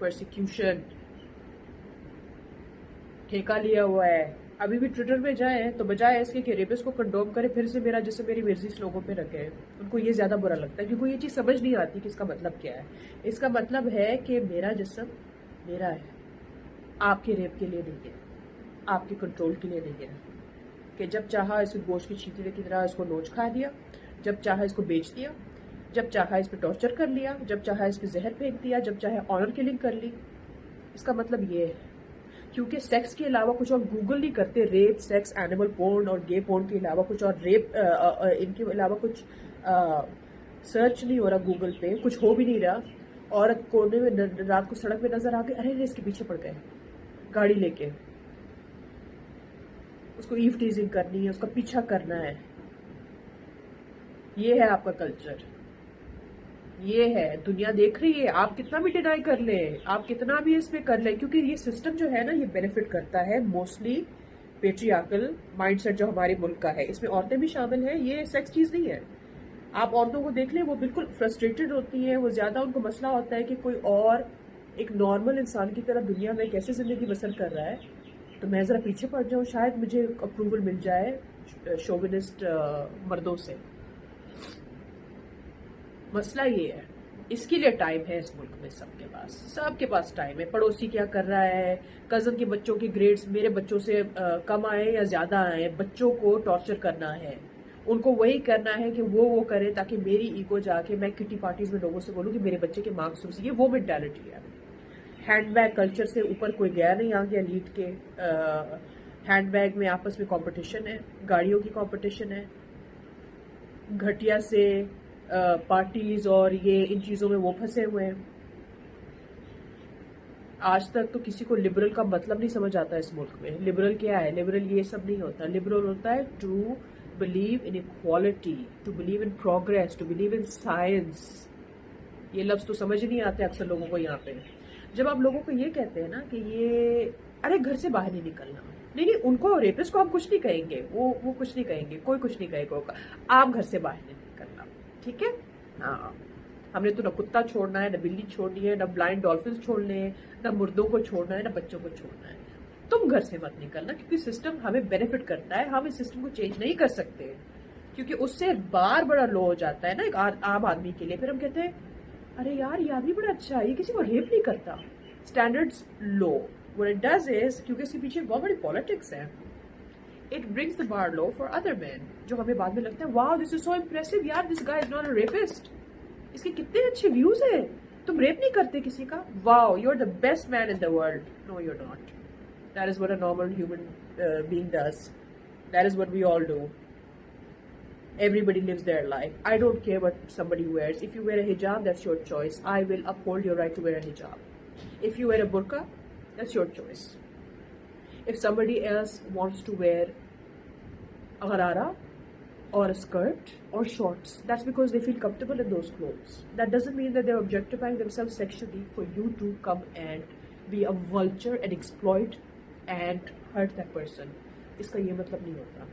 Persecution ٹھیکہ لیا ہوا ہے. ابھی بھی ٹویٹر پہ جائیں تو بجائے اس کے کہ ریپس کو کنڈوم کرے پھر سے میرا جسم میری مرضی اس لوگوں پہ رکھے, ان کو یہ زیادہ برا لگتا ہے کیونکہ یہ چیز سمجھ نہیں آتی کہ اس کا مطلب کیا ہے. اس کا مطلب ہے کہ میرا جسم میرا ہے, آپ کے ریپ کے لیے نہیں ہے, آپ کے کنٹرول کے لیے نہیں ہے. کہ جب چاہا اس کو گوشت کی چھیتڑے کی طرح اس کو نوچ کھا دیا, جب چاہا اس کو بیچ دیا, جب چاہا اس پہ ٹارچر کر لیا, جب چاہا اس پہ زہر پھینک دیا, جب چاہے آنر کلنگ کر لی. اس کا مطلب یہ ہے کیونکہ سیکس کے علاوہ کچھ اور گوگل نہیں کرتے, ریپ, سیکس, اینیمل پورن اور گے پورن کے علاوہ کچھ اور ریپ ان کے علاوہ کچھ سرچ نہیں ہو رہا گوگل پہ, کچھ ہو بھی نہیں رہا. عورت کونے میں رات کو سڑک پہ نظر آ گئی, ارے اس کے پیچھے پڑ گئے گاڑی لے کے, اس کو ایو ٹیزنگ کرنی ہے, اس کا پیچھا کرنا ہے. یہ ہے آپ کا کلچر, یہ ہے دنیا دیکھ رہی ہے. آپ کتنا بھی ڈینائی کر لیں, آپ کتنا بھی اس پہ کر لیں, کیونکہ یہ سسٹم جو ہے نا یہ بینیفٹ کرتا ہے موسٹلی پیٹریارکل مائنڈ سیٹ جو ہمارے ملک کا ہے. اس میں عورتیں بھی شامل ہیں, یہ سیکس چیز نہیں ہے. آپ عورتوں کو دیکھ لیں, وہ بالکل فرسٹریٹڈ ہوتی ہیں, وہ زیادہ ان کو مسئلہ ہوتا ہے کہ کوئی اور ایک نارمل انسان کی طرح دنیا میں کیسے زندگی بسر کر رہا ہے, تو میں ذرا پیچھے پڑ جاؤں, شاید مجھے اپروول مل جائے شوونسٹ مردوں سے. مسئلہ یہ ہے, اس کے لیے ٹائم ہے اس ملک میں, سب کے پاس ٹائم ہے. پڑوسی کیا کر رہا ہے, کزن کے بچوں کے گریڈز میرے بچوں سے کم آئے یا زیادہ آئے, بچوں کو ٹارچر کرنا ہے, ان کو وہی کرنا ہے کہ وہ کرے تاکہ میری ایگو جا کے میں کٹی پارٹیز میں لوگوں سے بولوں کہ میرے بچے کے مارکس ہو. یہ وہ مینٹالٹی ہے. ہینڈ بیگ کلچر سے اوپر کوئی گیا نہیں آ گیا لیڈ کے. ہینڈ بیگ میں آپس میں کمپٹیشن ہے, گاڑیوں کی کمپٹیشن ہے, گھٹیا سے پارٹیز اور یہ ان چیزوں میں وہ پھنسے ہوئے ہیں. آج تک تو کسی کو لبرل کا مطلب نہیں سمجھ آتا اس ملک میں. لبرل کیا ہے؟ لبرل یہ سب نہیں ہوتا. لبرل ہوتا ہے to believe in equality, to believe in progress, to believe in science. یہ لفظ تو سمجھ نہیں آتے اکثر لوگوں کو یہاں پہ. جب آپ لوگوں کو یہ کہتے ہیں نا کہ یہ ارے گھر سے باہر نہیں نکلنا, نہیں ان کو ریپس کو ہم کچھ نہیں کہیں گے, وہ کچھ نہیں کہیں گے, کوئی کچھ نہیں کہے گا, آپ گھر سے باہر نہیں نکلنا, ٹھیک ہے. ہاں, ہم نے تو نہ کتا چھوڑنا ہے, نہ بلی چھوڑنی ہے, نہ بلائنڈ ڈالفنس چھوڑنے ہیں, نہ مردوں کو چھوڑنا ہے, نہ بچوں کو چھوڑنا ہے. تم گھر سے مت نکلنا, کیونکہ سسٹم ہمیں بینیفٹ کرتا ہے. ہم اس سسٹم کو چینج نہیں کر سکتے کیونکہ اس سے بار بڑا لو ہو جاتا ہے نا ایک عام آدمی کے لیے. پھر ہم کہتے ہیں ارے یار یہ آدمی بڑا اچھا ہے, یہ کسی کو ریپ نہیں کرتا. اسٹینڈرڈز لو. What it does is, کیونکہ اس کے پیچھے بہت بڑی پالیٹکس ہے, it brings the bar low for other men, جو ہمیں بعد میں لگتا ہے wow this is so impressive, یار this guy is not a rapist, اس کے کتنے اچھے ویوز ہیں, تم ریپ نہیں کرتے کسی کا, wow you're the best man in the world. No you're not. That is what a normal human being does. That is what we all do. Everybody lives their life. I don't care what somebody wears. If you wear a hijab, that's your choice. I will uphold your right to wear a hijab. If you wear a burqa, that's your choice. If somebody else wants to wear a gharara or a skirt or shorts, that's because they feel comfortable in those clothes. That doesn't mean that they're objectifying themselves sexually for you to come and be a vulture and exploit and hurt that person. اس کا یہ مطلب نہیں ہوتا.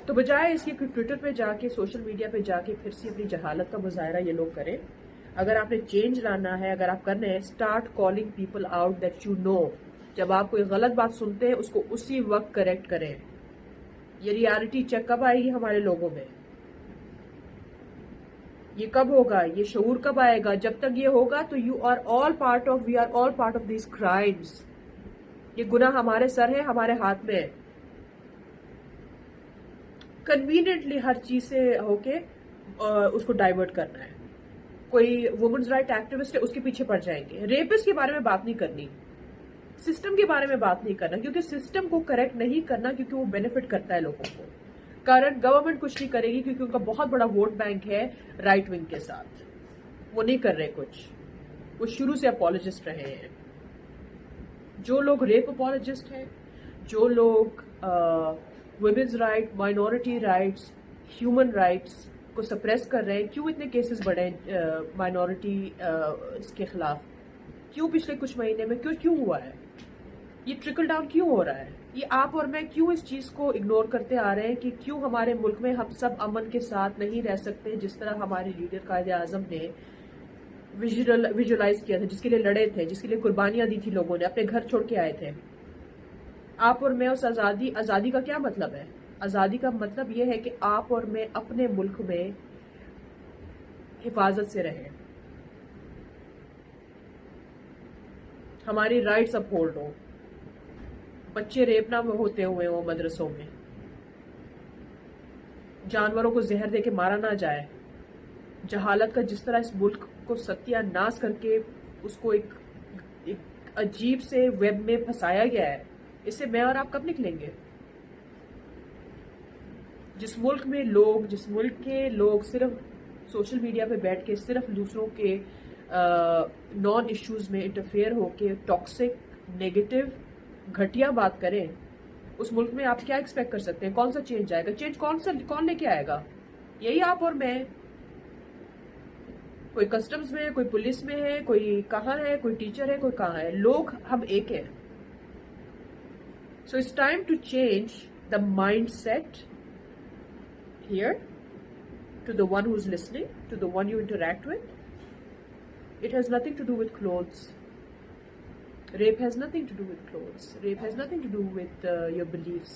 تو بجائے اس کے Twitter پہ جا کے, سوشل میڈیا پہ جا کے پھر سے اپنی جہالت کا مظاہرہ یہ لوگ کریں. اگر آپ نے چینج لانا ہے, اگر آپ کرنے ہیں, start calling people out that you know. جب آپ کوئی غلط بات سنتے ہیں اس کو اسی وقت کریکٹ کریں. یہ ریالٹی چیک کب آئے گی ہمارے لوگوں میں, یہ کب ہوگا, یہ شعور کب آئے گا؟ جب تک یہ ہوگا تو we are all part of these crimes. یہ گناہ ہمارے سر ہے, ہمارے ہاتھ میں ہے. کنوینئنٹلی ہر چیز سے ہو کے اس کو ڈائیورٹ کرنا ہے. کوئی وومنز رائٹ ایکٹیوسٹ ہے, اس کے پیچھے پڑ جائیں گے. ریپس کے بارے میں بات نہیں کرنی, سسٹم کے بارے میں بات نہیں کرنا, کیونکہ سسٹم کو کریکٹ نہیں کرنا کیونکہ وہ بینیفٹ کرتا ہے لوگوں کو. کرنٹ گورنمنٹ کچھ نہیں کرے گی کیونکہ ان کا بہت بڑا ووٹ بینک ہے رائٹ ونگ کے ساتھ. وہ نہیں کر رہے کچھ, وہ شروع سے اپولوجسٹ رہے ہیں. جو لوگ ریپ اپولوجسٹ ہیں, جو لوگ women's right, minority rights, human rights کو سپریس کر رہے ہیں. کیوں اتنے کیسز بڑھے مائنورٹی اس کے خلاف؟ کیوں پچھلے کچھ مہینے میں کیوں ہوا ہے؟ یہ ٹرکل ڈاؤن کیوں ہو رہا ہے؟ یہ آپ اور میں کیوں اس چیز کو اگنور کرتے آ رہے ہیں کہ کیوں ہمارے ملک میں ہم سب امن کے ساتھ نہیں رہ سکتے جس طرح ہمارے لیڈر قائد اعظم نے ویژولائز کیا تھا، جس کے لیے لڑے تھے، جس کے لیے قربانیاں دی تھی لوگوں نے، اپنے گھر چھوڑ کے آئے تھے. آپ اور میں اس آزادی کا کیا مطلب ہے؟ آزادی کا مطلب یہ ہے کہ آپ اور میں اپنے ملک میں حفاظت سے رہیں، ہماری رائٹس اپ ہولڈ ہوں، بچے ریپ نہ ہوتے ہوئے ہوں مدرسوں میں، جانوروں کو زہر دے کے مارا نہ جائے. جہالت کا جس طرح اس ملک کو ستیہ ناش کر کے اس کو ایک عجیب سے ویب میں پھنسایا گیا ہے، اس سے میں اور آپ کب نکلیں گے؟ جس ملک کے لوگ صرف سوشل میڈیا پہ بیٹھ کے صرف دوسروں کے نان ایشوز میں انٹرفیئر ہو کے ٹاکسک، نیگیٹو، گھٹیا بات کریں، اس ملک میں آپ کیا ایکسپیکٹ کر سکتے ہیں؟ کون سا چینج آئے گا؟ چینج کون لے کے آئے گا؟ یہی آپ اور میں. کوئی کسٹمز میں ہے، کوئی پولیس میں ہے، کوئی کہاں ہے، کوئی ٹیچر ہے، کوئی کہاں ہے، لوگ ہم ایک ہیں. So it's time to change the mindset here to the one who is listening, to the one you interact with. It has nothing to do with clothes. Rape has nothing to do with clothes. Rape has nothing to do with your beliefs.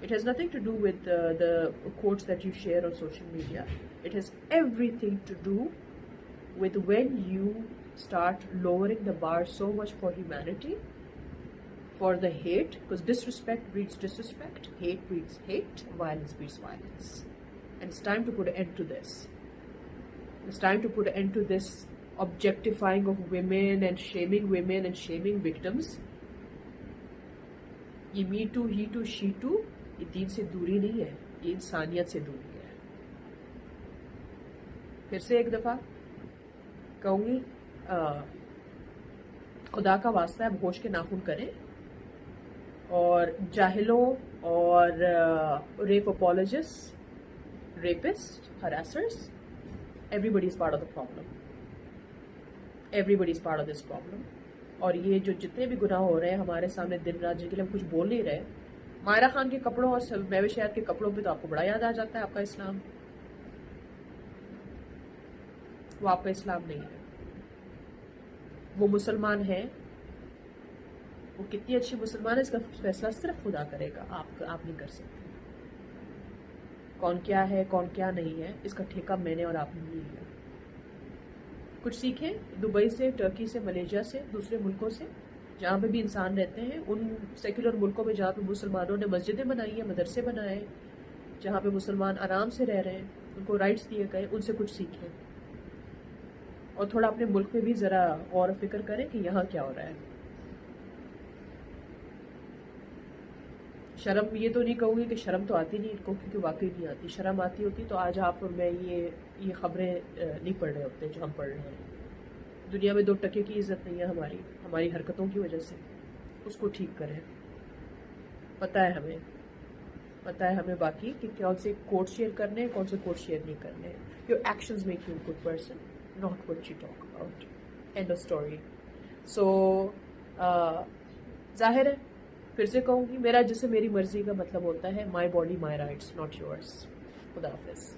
It has nothing to do with the quotes that you share on social media. It has everything to do with when you start lowering the bar so much for humanity, for the hate, because disrespect breeds disrespect, hate breeds hate, violence breeds violence. And it's time to put an end to this. It's time to put an end to this objectifying of women and shaming victims. یہ me too, he too, she too, یہ دین سے دوری نہیں ہے، یہ انسانیت سے دوری ہے. پھر سے ایک دفعہ کہوں گی، خدا کا واسطہ ہے ہوش کے ناخن کریں، اور جاہلوں اور rape apologist, rapist, harassers, everybody is part of the problem. Everybody is part of this problem. اور یہ جو جتنے بھی گناہ ہو رہے ہیں ہمارے سامنے دن رات، جن کے لیے ہم کچھ بول نہیں رہے، مائرہ خان کے کپڑوں اور میوے شہر کے کپڑوں پہ تو آپ کو بڑا یاد آ جاتا ہے آپ کا اسلام. وہ آپ کا اسلام نہیں ہے. وہ مسلمان ہے، وہ کتنی اچھی مسلمان ہے اس کا فیصلہ صرف خدا کرے گا، آپ نہیں کر سکتے. کون کیا ہے، کون کیا نہیں ہے، اس کا ٹھیکہ میں نے اور آپ نے نہیں لیا. کچھ سیکھیں دبئی سے، ٹرکی سے، ملیشیا سے، دوسرے ملکوں سے جہاں پہ بھی انسان رہتے ہیں، ان سیکولر ملکوں میں جہاں پہ مسلمانوں نے مسجدیں بنائی ہیں، مدرسے بنائے، جہاں پہ مسلمان آرام سے رہ رہے ہیں، ان کو رائٹس دیے گئے، ان سے کچھ سیکھیں. اور تھوڑا اپنے ملک میں بھی ذرا غور و فکر کریں کہ یہاں کیا ہو رہا ہے. شرم یہ تو نہیں کہوں گی کہ شرم تو آتی نہیں ان کو، کیونکہ واقعی نہیں آتی. شرم آتی ہوتی تو آج آپ اور میں یہ خبریں نہیں پڑھ رہے ہوتے جو ہم پڑھ رہے ہیں. دنیا میں 2 ٹکے کی عزت نہیں ہے ہماری حرکتوں کی وجہ سے. اس کو ٹھیک کریں. پتہ ہے ہمیں باقی کہ کون سے کوٹ شیئر کرنے ہیں، کون سے کوٹ شیئر نہیں کرنے ہیں. Your actions make you a good person, not what you talk about. End of story. So ظاہر ہے، پھر سے کہوں گی، میرا جسم میری مرضی کا مطلب ہوتا ہے my body my rights, not yours. خدا حافظ.